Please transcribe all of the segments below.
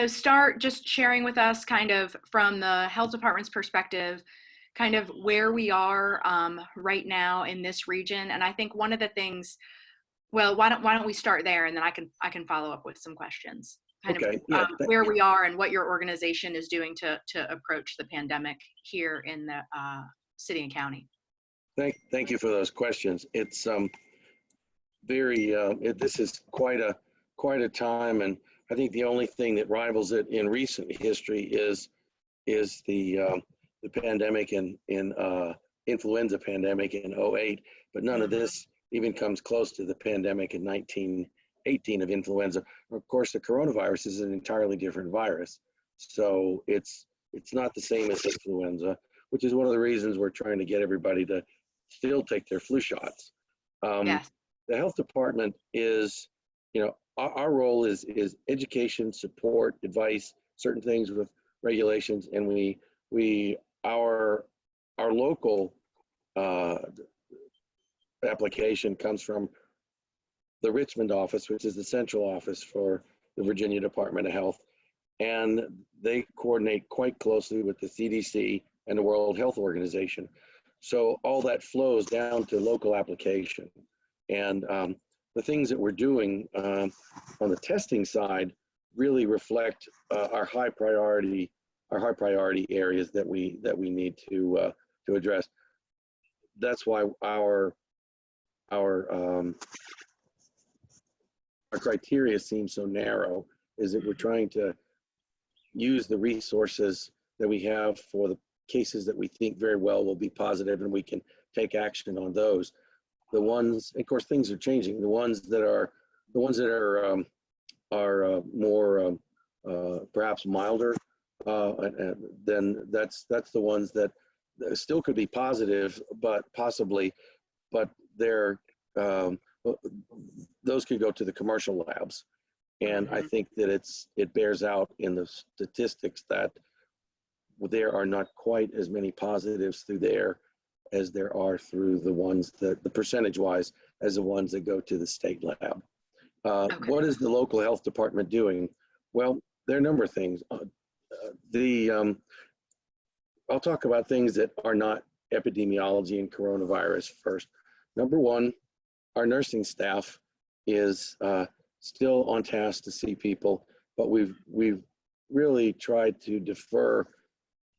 start just sharing with us kind of from the health department's perspective, kind of where we are right now in this region. And I think one of the things, well, why don't we start there, and then I can follow up with some questions. Kind of Okay. Yeah. where we are and what your organization is doing to approach the pandemic here in the city and county. Thank you for those questions. It's this is quite a time, and I think the only thing that rivals it in recent history is the pandemic in influenza pandemic in '08, but none of this even comes close to the pandemic in 1918 of influenza. Of course, the coronavirus is an entirely different virus, so it's not the same as influenza, which is one of the reasons we're trying to get everybody to still take their flu shots. Yes. The health department is, our role is education, support, advice, certain things with regulations, and our local application comes from the Richmond office, which is the central office for the Virginia Department of Health, and they coordinate quite closely with the CDC and the World Health Organization. So all that flows down to local application. And the things that we're doing on the testing side really reflect our high priority areas that we need to address. That's why our criteria seems so narrow, is that we're trying to use the resources that we have for the cases that we think very well will be positive, and we can take action on those. The ones, of course, things are changing. The ones that are more perhaps milder, then that's the ones that still could be positive, but they're those could go to the commercial labs. And I think that it bears out in the statistics that there are not quite as many positives through there as there are through the ones that, the percentage-wise, as the ones that go to the state lab. What is the local health department doing? Well, there are a number of things. I'll talk about things that are not epidemiology and coronavirus first. Number one, our nursing staff is still on task to see people, but we've really tried to defer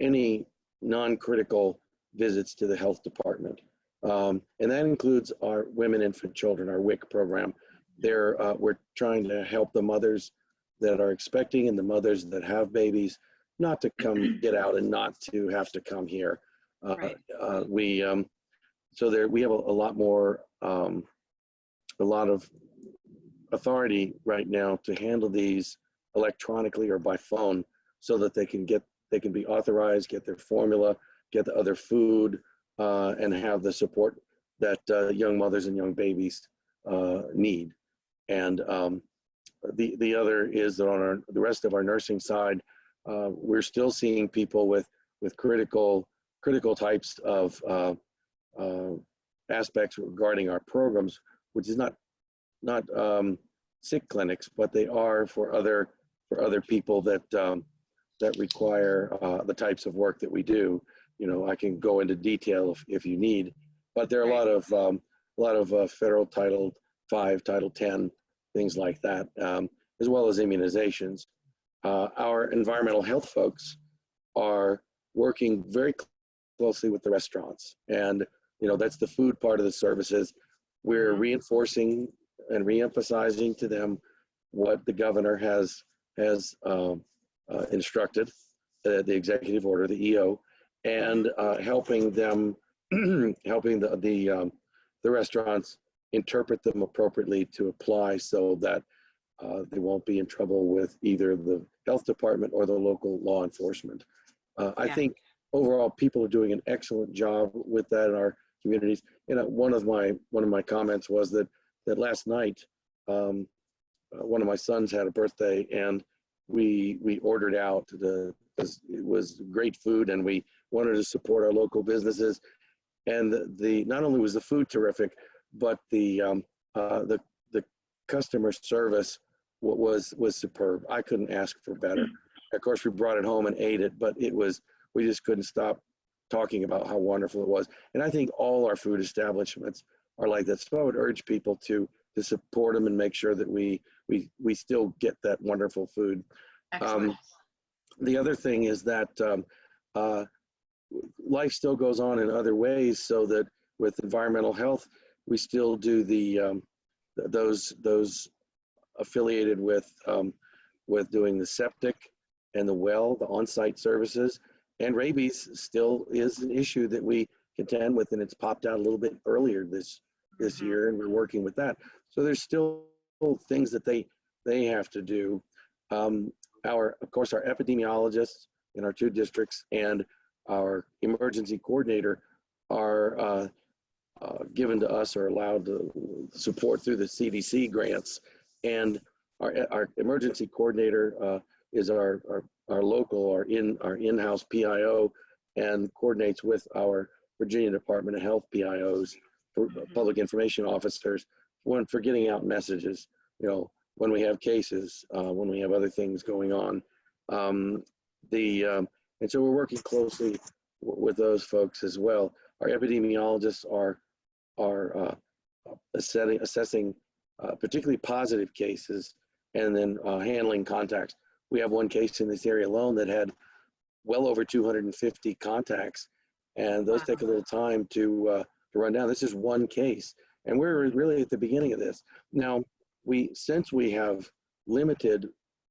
any non-critical visits to the health department. And that includes our women, infant, children, our WIC program. We're trying to help the mothers that are expecting and the mothers that have babies not to come get out and not to have to come here. Right. We have a lot more, a lot of authority right now to handle these electronically or by phone, so that they can be authorized, get their formula, get the other food, and have the support that young mothers and young babies need. And the other is that on the rest of our nursing side, we're still seeing people with critical types of aspects regarding our programs, which is not sick clinics, but they are for other people that require the types of work that we do. I can go into detail if you need, but there are a lot of federal Title 5, Title 10, things like that, as well as immunizations. Our environmental health folks are working very closely with the restaurants, and that's the food part of the services. We're reinforcing and reemphasizing to them what the governor has instructed, the executive order, the EO, and helping them, helping the restaurants interpret them appropriately to apply, so that they won't be in trouble with either the health department or the local law enforcement. I think overall people are doing an excellent job with that in our communities. One of my comments was that last night, one of my sons had a birthday, and we ordered out. It was great food, and we wanted to support our local businesses. And not only was the food terrific, but the customer service was superb. I couldn't ask for better. Of course, we brought it home and ate it, but we just couldn't stop talking about how wonderful it was. And I think all our food establishments are like that. So I would urge people to support them and make sure that we still get that wonderful food. Excellent. The other thing is that life still goes on in other ways, so that with environmental health, we still do those affiliated with doing the septic and the well, the on-site services, and rabies still is an issue that we contend with, and it's popped out a little bit earlier this year, and we're working with that. So there's still things that they have to do. Of course, our epidemiologists in our 2 districts and our emergency coordinator are given to us or allowed to support through the CDC grants. And our emergency coordinator is our local, our in-house PIO, and coordinates with our Virginia Department of Health PIOs, public information officers, for getting out messages, when we have cases, when we have other things going on. And so we're working closely with those folks as well. Our epidemiologists are assessing particularly positive cases, and then handling contacts. We have one case in this area alone that had well over 250 contacts, and those take a little time to run down. This is one case, and we're really at the beginning of this. Now, since we have limited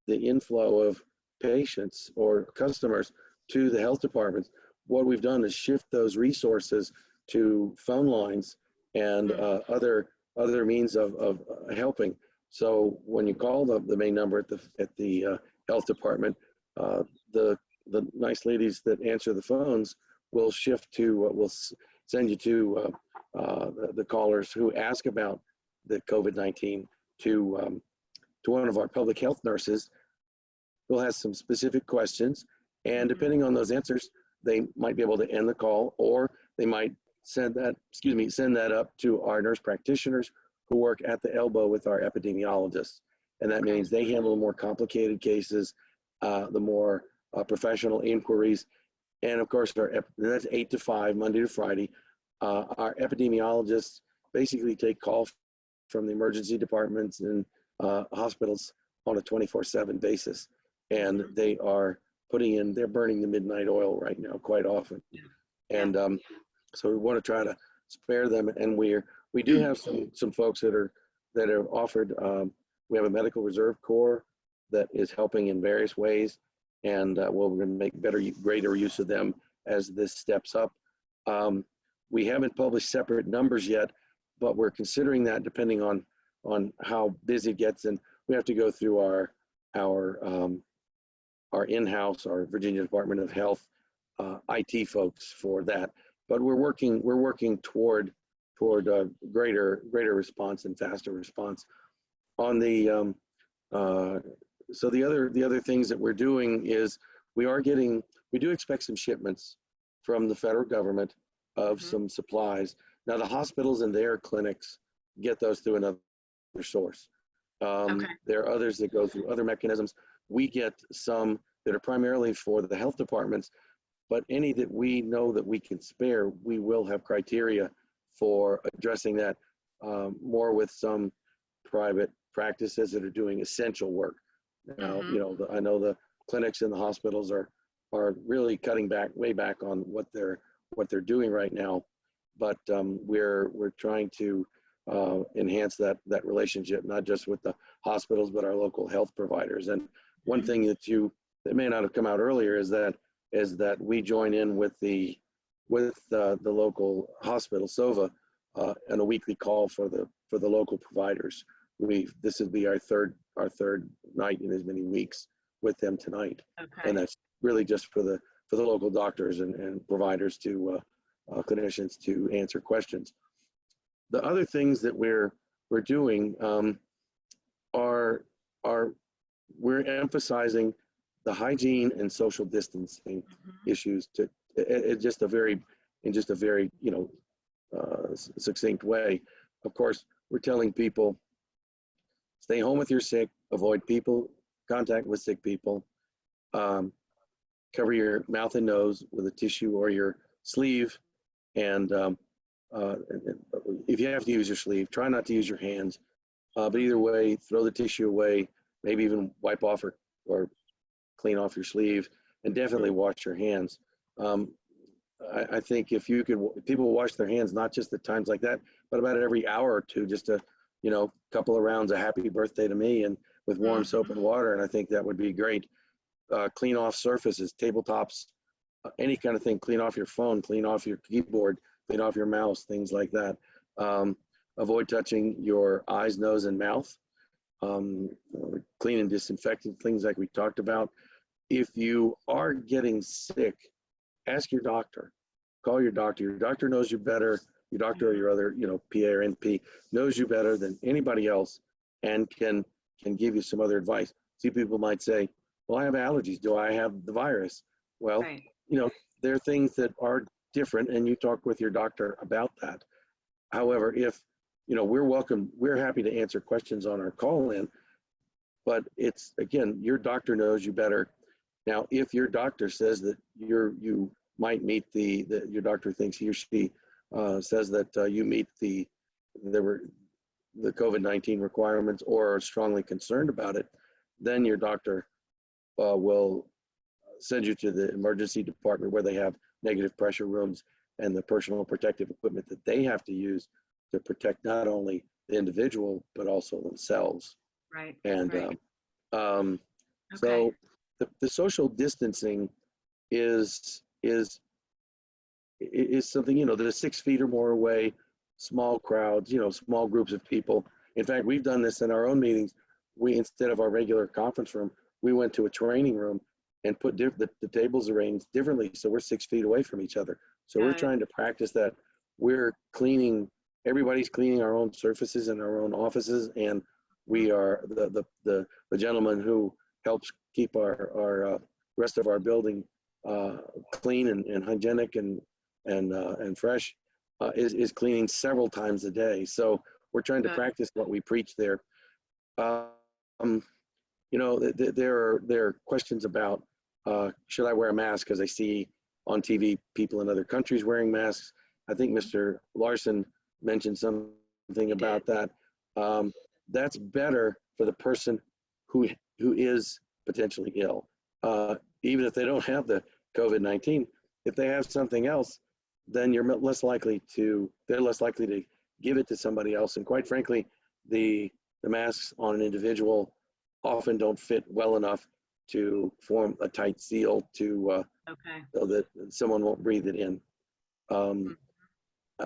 the inflow of patients or customers to the health departments, what we've done is shift those resources to phone lines and other means of helping. So when you call the main number at the health department, the nice ladies that answer the phones will shift to will send you to the callers who ask about the COVID-19 to one of our public health nurses who has some specific questions, and depending on those answers, they might be able to end the call, or they might send that up to our nurse practitioners who work at the elbow with our epidemiologists. And that means they handle the more complicated cases, the more professional inquiries. And of course, that's 8 to 5, Monday to Friday. Our epidemiologists basically take calls from the emergency departments and hospitals on a 24/7 basis. And they're burning the midnight oil right now quite often. And so we want to try to spare them. And we do have some folks that are offered. We have a medical reserve corps that is helping in various ways, and we're going to make greater use of them as this steps up. We haven't published separate numbers yet, but we're considering that depending on how busy it gets, and we have to go through our in-house, our Virginia Department of Health IT folks for that. But we're working toward a greater response and faster response. On the so the other things that we're doing is we do expect some shipments from the federal government of some supplies. Now the hospitals and their clinics get those through another source. There are others that go through other mechanisms. We get some that are primarily for the health departments, but any that we know that we can spare, we will have criteria for addressing that, more with some private practices that are doing essential work. Now, I know the clinics and the hospitals are really cutting way back on what they're doing right now, but we're trying to enhance that relationship, not just with the hospitals, but our local health providers. And one thing that may not have come out earlier is that we join in with the local hospital, SOVA, on a weekly call for the local providers. This would be our third night in as many weeks with them tonight, and that's really just for the local doctors and providers to clinicians to answer questions. The other things that we're doing are we're emphasizing the hygiene and social distancing issues in just a very succinct way. Of course, we're telling people, stay home with your sick, avoid people contact with sick people, um, cover your mouth and nose with a tissue or your sleeve, and if you have to use your sleeve, try not to use your hands. But either way, throw the tissue away, maybe even wipe off or clean off your sleeve, and definitely wash your hands. Um, I think if you could, people wash their hands not just at times like that, but about every hour or two, just a couple of rounds of happy birthday to me and with warm soap and water. And I think that would be great. Clean off surfaces, tabletops, any kind of thing. Clean off your phone, clean off your keyboard, clean off your mouse, things like that. Avoid touching your eyes, nose, and mouth. Clean and disinfecting things like we talked about. If you are getting sick, ask your doctor. Call your doctor. Your doctor knows you better. Your doctor or your other, PA or NP knows you better than anybody else, and can give you some other advice. See, people might say, "Well, I have allergies. Do I have the virus?" Well, Right. There are things that are different, and you talk with your doctor about that. However, if we're happy to answer questions on our call in, but it's, again, your doctor knows you better. Now, if your doctor says that you might meet your doctor thinks he or she says that you meet the COVID-19 requirements or are strongly concerned about it, then your doctor will send you to the emergency department where they have negative pressure rooms and the personal protective equipment that they have to use to protect not only the individual but also themselves. Right. And right. okay. So the social distancing is something, the 6 feet or more away, small crowds, small groups of people. In fact, we've done this in our own meetings. Instead of our regular conference room, we went to a training room and put the tables arranged differently, so we're 6 feet away from each other. So we're trying to practice that. Everybody's cleaning our own surfaces in our own offices, and we are the gentleman who helps keep our rest of our building clean and hygienic and fresh, is cleaning several times a day. So we're trying to practice what we preach there. There are questions about should I wear a mask, because I see on TV people in other countries wearing masks. I think Mr. Larson mentioned something about that. That's better for the person who is potentially ill, even if they don't have the COVID-19. If they have something else, then they're less likely to give it to somebody else. And quite frankly, the masks on an individual often don't fit well enough to form a tight seal so that someone won't breathe it in.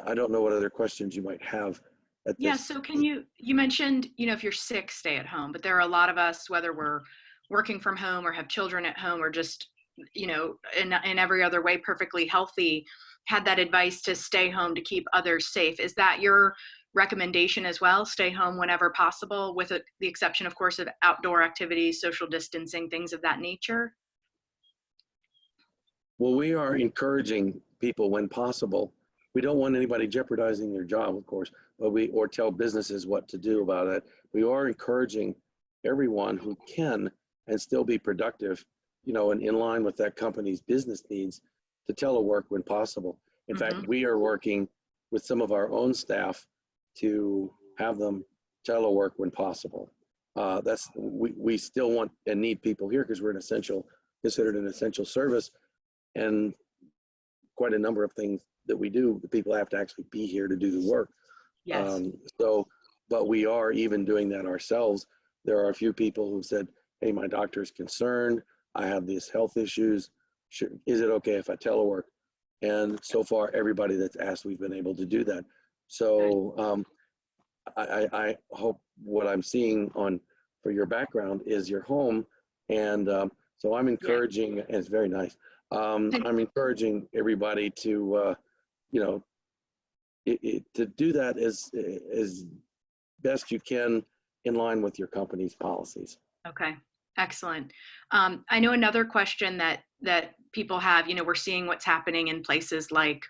I don't know what other questions you might have at this. Yeah, so you mentioned, if you're sick, stay at home, but there are a lot of us, whether we're working from home or have children at home or just, in every other way perfectly healthy, had that advice to stay home to keep others safe. Is that your recommendation as well? Stay home whenever possible, with the exception, of course, of outdoor activities, social distancing, things of that nature? Well, we are encouraging people when possible. We don't want anybody jeopardizing their job, of course, or tell businesses what to do about it. We are encouraging everyone who can and still be productive, and in line with that company's business needs, to telework when possible. In fact, we are working with some of our own staff to have them telework when possible. We still want and need people here because we're considered an essential service, and quite a number of things that we do, the people have to actually be here to do the work. Yes. But we are even doing that ourselves. There are a few people who said, "Hey, my doctor is concerned. I have these health issues. Is it okay if I telework?" And so far, everybody that's asked, we've been able to do that. So I hope what I'm seeing for your background is your home. And so I'm encouraging, and it's very nice. I'm encouraging everybody to, to do that as best you can in line with your company's policies. Okay, excellent. I know another question that people have, we're seeing what's happening in places like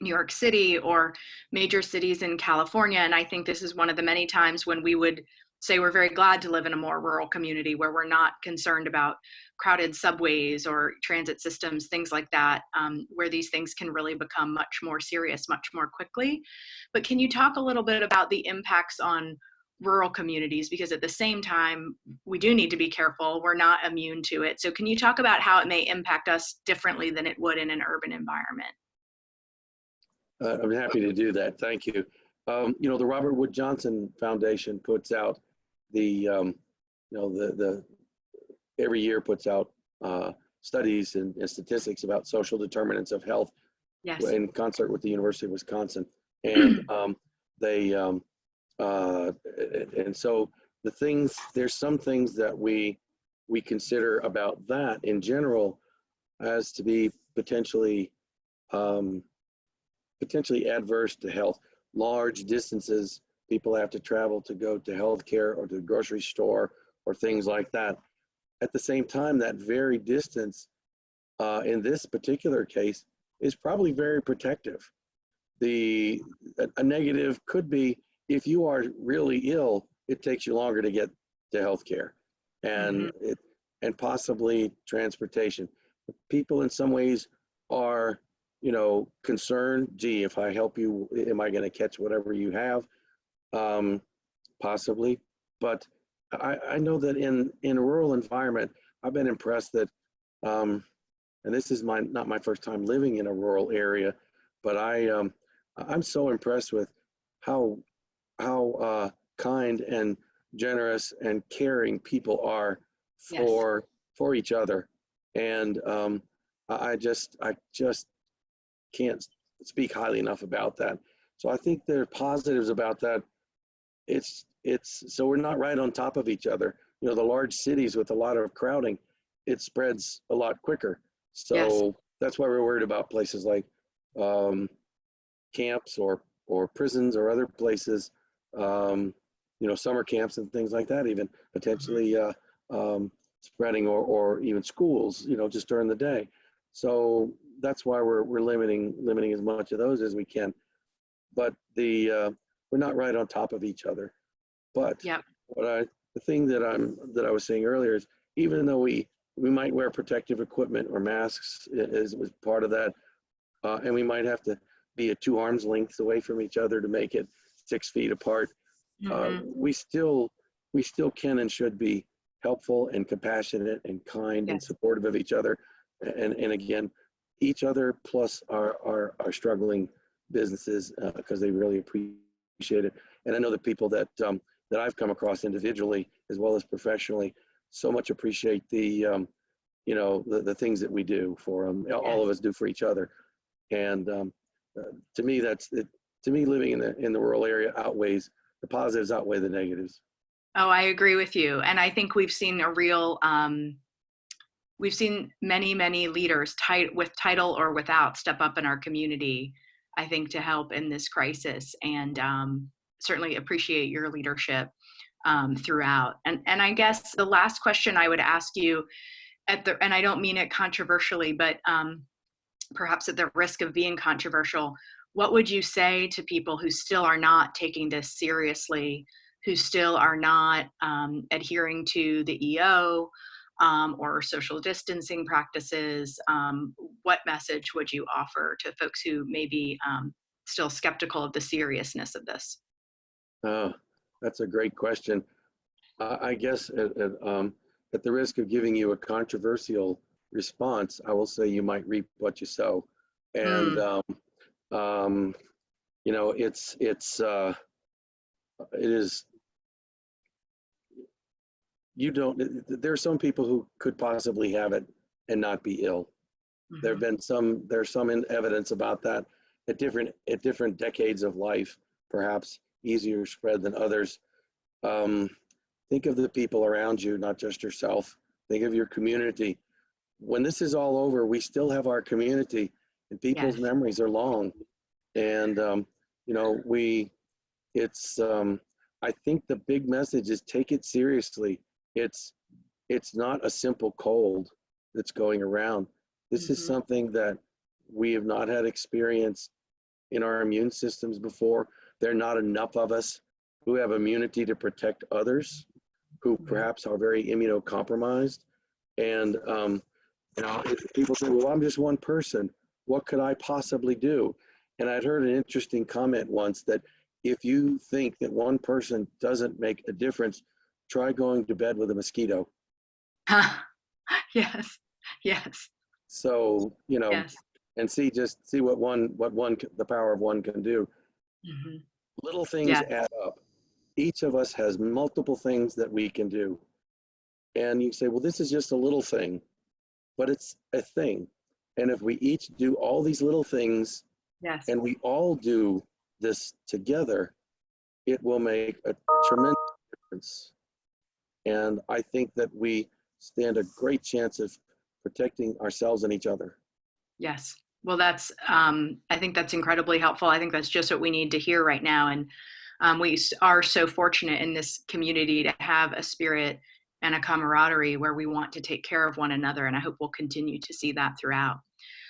New York City or major cities in California. And I think this is one of the many times when we would say we're very glad to live in a more rural community where we're not concerned about crowded subways or transit systems, things like that, where these things can really become much more serious much more quickly. But can you talk a little bit about the impacts on rural communities? Because at the same time, we do need to be careful. We're not immune to it. So can you talk about how it may impact us differently than it would in an urban environment? I'm happy to do that. Thank you. The Robert Wood Johnson Foundation puts out the every year puts out studies and statistics about social determinants of health Yes. in concert with the University of Wisconsin. And they and so there's some things that we consider about that in general as to be potentially adverse to health. Large distances people have to travel to go to healthcare or to the grocery store or things like that. At the same time, that very distance in this particular case is probably very protective. A negative could be if you are really ill, it takes you longer to get to healthcare and and possibly transportation. People in some ways are concerned, gee, if I help you, am I going to catch whatever you have? Possibly. But I know that in a rural environment, I've been impressed that, and this is not my first time living in a rural area, but I'm so impressed with how kind and generous and caring people are Yes. for each other. And I just can't speak highly enough about that. So I think there are positives about that. It's so we're not right on top of each other. The large cities with a lot of crowding, it spreads a lot quicker. Yes. So that's why we're worried about places like camps or prisons or other places, summer camps and things like that, even potentially spreading or even schools, just during the day. So that's why we're limiting as much of those as we can. But we're not right on top of each other. But Yep. the thing that I was saying earlier is, even though we might wear protective equipment or masks as part of that, and we might have to be at 2 arms lengths away from each other to make it 6 feet apart, we still can and should be helpful and compassionate and kind and Yes. supportive of each other, and again, each other plus our struggling businesses, because they really appreciate it. And I know the people that I've come across individually as well as professionally so much appreciate the things that we do for them. All of us do for each other. And to me, to me, living in the rural area the positives outweigh the negatives. Oh, I agree with you. And I think we've seen we've seen many leaders, with title or without, step up in our community, I think, to help in this crisis, and certainly appreciate your leadership throughout. And I guess the last question I would ask you, and I don't mean it controversially, but perhaps at the risk of being controversial, what would you say to people who still are not taking this seriously, who still are not adhering to the EO or social distancing practices? What message would you offer to folks who may be still skeptical of the seriousness of this? That's a great question. I guess at the risk of giving you a controversial response, I will say you might reap what you sow. And it is, there are some people who could possibly have it and not be ill. There's some evidence about that at different decades of life, perhaps easier spread than others. Think of the people around you, not just yourself. Think of your community. When this is all over, we still have our community, and people's Yes. memories are long. And I think the big message is take it seriously. It's not a simple cold that's going around. This is something that we have not had experience in our immune systems before. There are not enough of us who have immunity to protect others, who perhaps are very immunocompromised. And, if people say, well, I'm just one person, what could I possibly do? And I'd heard an interesting comment once that if you think that one person doesn't make a difference, try going to bed with a mosquito. Yes, yes, So, yes. and see what the power of one can do. Mhm. Little things Yes, add up. Each of us has multiple things that we can do. And you say, well, this is just a little thing, but it's a thing. And if we each do all these little things yes, and we all do this together, it will make a tremendous difference. And I think that we stand a great chance of protecting ourselves and each other. yes. Well, I think that's incredibly helpful. I think that's just what we need to hear right now. And are so fortunate in this community to have a spirit and a camaraderie where we want to take care of one another. And I hope we'll continue to see that throughout.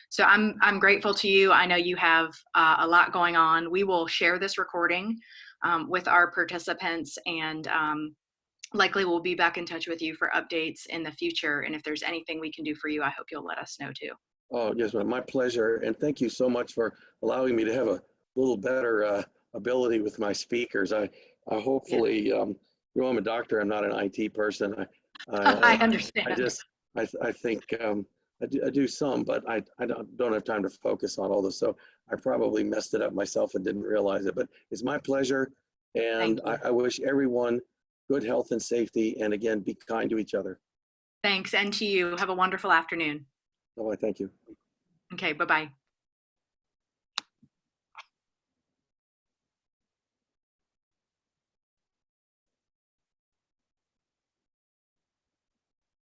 So I'm grateful to you. I know you have a lot going on. We will share this recording with our participants, and likely we'll be back in touch with you for updates in the future. And if there's anything we can do for you, I hope you'll let us know too. Oh, yes, my pleasure. And thank you so much for allowing me to have a little better ability with my speakers. I Yeah, hopefully, I'm a doctor. I'm not an IT person. I I, I understand. just, I think I do some, but I don't have time to focus on all this. So I probably messed it up myself and didn't realize it, but it's my pleasure. And Thank you. I wish everyone good health and safety. And again, be kind to each other. Thanks. And to you. Have a wonderful afternoon. Oh, I thank you. Okay, bye-bye.